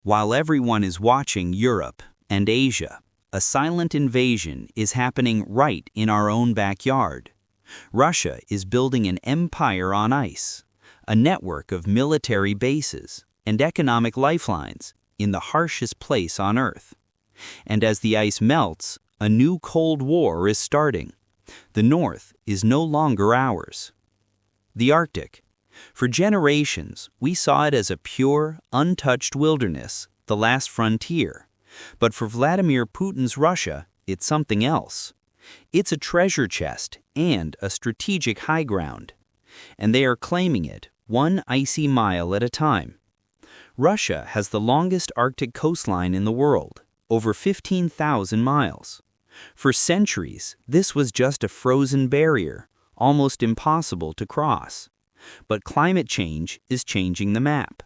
While everyone is watching Europe and Asia, a silent invasion is happening right in our own backyard. Russia is building an empire on ice, a network of military bases and economic lifelines in the harshest place on Earth. And as the ice melts, a new Cold War is starting. The North is no longer ours. The Arctic. For generations, we saw it as a pure, untouched wilderness, the last frontier. But for Vladimir Putin's Russia, it's something else. It's a treasure chest and a strategic high ground. And they are claiming it, one icy mile at a time. Russia has the longest Arctic coastline in the world, over 15,000 miles. For centuries, this was just a frozen barrier, almost impossible to cross. But climate change is changing the map.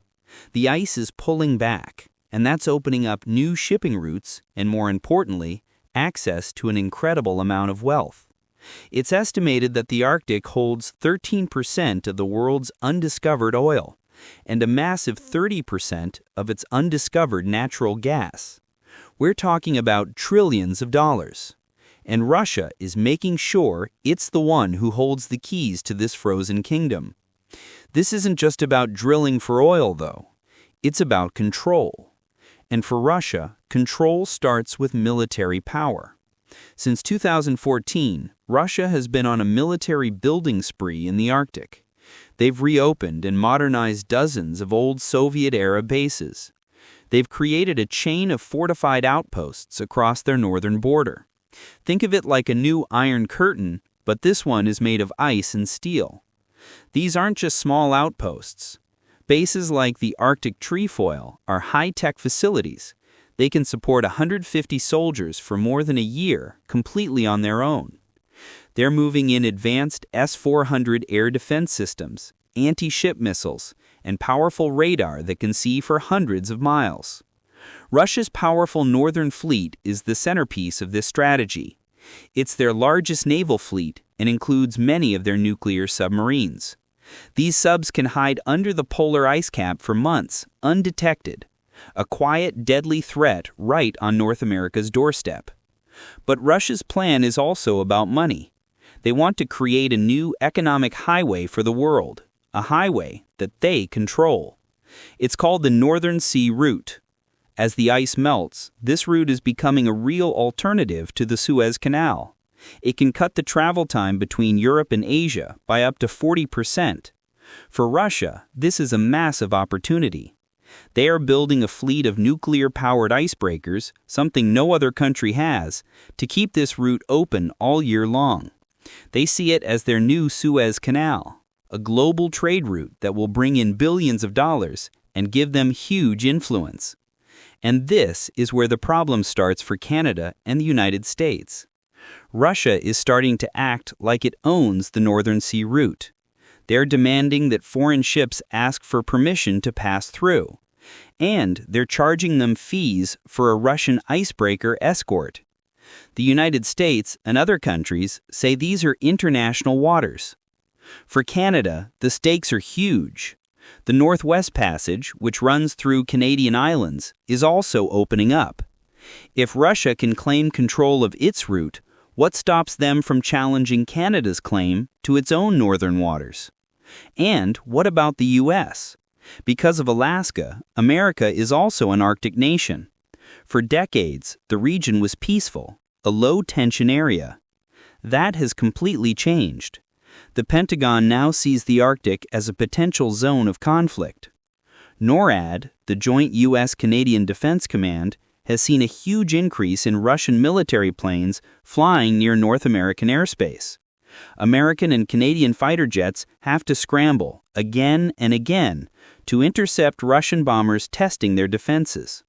The ice is pulling back, and that's opening up new shipping routes and, more importantly, access to an incredible amount of wealth. It's estimated that the Arctic holds 13% of the world's undiscovered oil and a massive 30% of its undiscovered natural gas. We're talking about trillions of dollars. And Russia is making sure it's the one who holds the keys to this frozen kingdom. This isn't just about drilling for oil, though. It's about control. And for Russia, control starts with military power. Since 2014, Russia has been on a military building spree in the Arctic. They've reopened and modernized dozens of old Soviet-era bases. They've created a chain of fortified outposts across their northern border. Think of it like a new Iron Curtain, but this one is made of ice and steel. These aren't just small outposts. Bases like the Arctic Trefoil are high-tech facilities. They can support 150 soldiers for more than a year, completely on their own. They're moving in advanced S-400 air defense systems, anti-ship missiles, and powerful radar that can see for hundreds of miles. Russia's powerful northern fleet is the centerpiece of this strategy. It's their largest naval fleet and includes many of their nuclear submarines. These subs can hide under the polar ice cap for months, undetected. A quiet, deadly threat right on North America's doorstep. But Russia's plan is also about money. They want to create a new economic highway for the world, a highway that they control. It's called the Northern Sea Route. As the ice melts, this route is becoming a real alternative to the Suez Canal. It can cut the travel time between Europe and Asia by up to 40%. For Russia, this is a massive opportunity. They are building a fleet of nuclear-powered icebreakers, something no other country has, to keep this route open all year long. They see it as their new Suez Canal, a global trade route that will bring in billions of dollars and give them huge influence. And this is where the problem starts for Canada and the United States. Russia is starting to act like it owns the Northern Sea Route. They're demanding that foreign ships ask for permission to pass through. And they're charging them fees for a Russian icebreaker escort. The United States and other countries say these are international waters. For Canada, the stakes are huge. The Northwest Passage, which runs through Canadian islands, is also opening up. If Russia can claim control of its route, what stops them from challenging Canada's claim to its own northern waters? And what about the U.S.? Because of Alaska, America is also an Arctic nation. For decades, the region was peaceful, a low-tension area. That has completely changed. The Pentagon now sees the Arctic as a potential zone of conflict. NORAD, the Joint U.S.-Canadian Defense Command, has seen a huge increase in Russian military planes flying near North American airspace. American and Canadian fighter jets have to scramble, again and again, to intercept Russian bombers testing their defenses.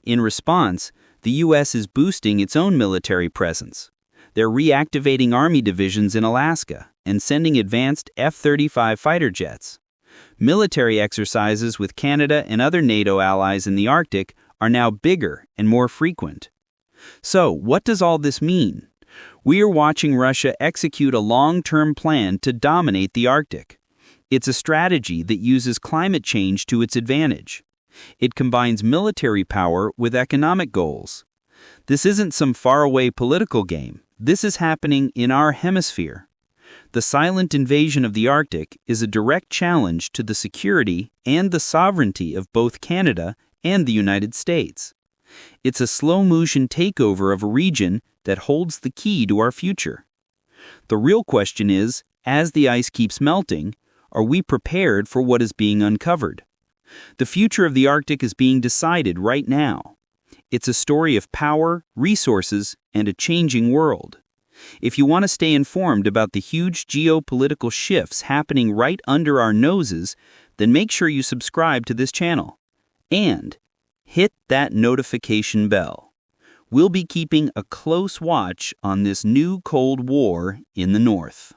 In response, the U.S. is boosting its own military presence. They're reactivating Army divisions in Alaska and sending advanced F-35 fighter jets. Military exercises with Canada and other NATO allies in the Arctic are now bigger and more frequent. So, what does all this mean? We are watching Russia execute a long-term plan to dominate the Arctic. It's a strategy that uses climate change to its advantage. It combines military power with economic goals. This isn't some faraway political game. This is happening in our hemisphere. The silent invasion of the Arctic is a direct challenge to the security and the sovereignty of both Canada and the United States. It's a slow-motion takeover of a region that holds the key to our future. The real question is, as the ice keeps melting, are we prepared for what is being uncovered? The future of the Arctic is being decided right now. It's a story of power, resources, and a changing world. If you want to stay informed about the huge geopolitical shifts happening right under our noses, then make sure you subscribe to this channel. And hit that notification bell. We'll be keeping a close watch on this new Cold War in the North.